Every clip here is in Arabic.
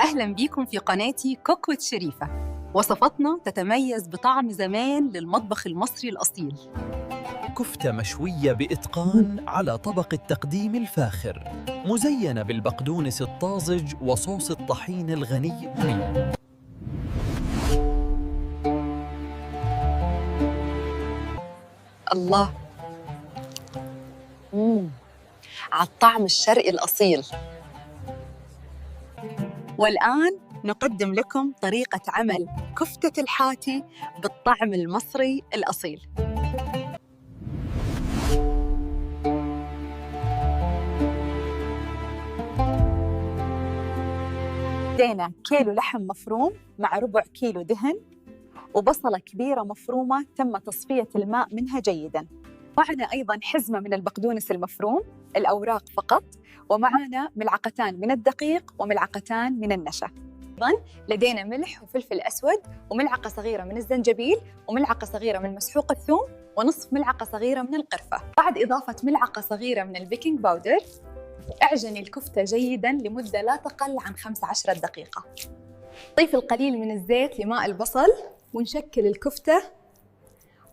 أهلاً بيكم في قناتي كوك ويت شريفة. وصفاتنا تتميز بطعم زمان للمطبخ المصري الأصيل. كفتة مشوية بإتقان على طبق التقديم الفاخر، مزينة بالبقدونس الطازج وصوص الطحين الغني منه. الله، على الطعم الشرقي الأصيل. والآن نقدم لكم طريقة عمل كفتة الحاتي بالطعم المصري الأصيل. بدينا كيلو لحم مفروم مع ربع كيلو دهن، وبصلة كبيرة مفرومة تم تصفية الماء منها جيداً. معنا أيضاً حزمة من البقدونس المفروم، الأوراق فقط، ومعنا ملعقتان من الدقيق وملعقتان من النشا. أيضاً لدينا ملح وفلفل أسود وملعقة صغيرة من الزنجبيل وملعقة صغيرة من مسحوق الثوم ونصف ملعقة صغيرة من القرفة. بعد إضافة ملعقة صغيرة من البيكنج باودر، اعجني الكفتة جيداً لمدة لا تقل عن 15 دقيقة. ضيف القليل من الزيت لماء البصل ونشكل الكفتة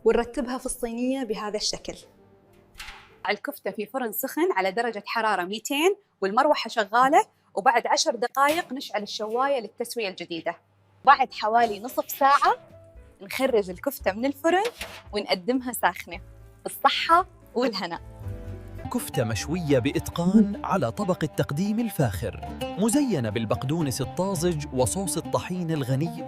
ونرتبها في الصينية بهذا الشكل. الكفتة في فرن سخن على درجة حرارة 200 والمروحة شغالة، وبعد 10 دقائق نشعل الشواية للتسوية الجديدة. بعد حوالي نصف ساعة نخرج الكفتة من الفرن ونقدمها ساخنة. بالصحة والهنا. كفتة مشوية بإتقان على طبق التقديم الفاخر، مزينة بالبقدونس الطازج وصوص الطحين الغني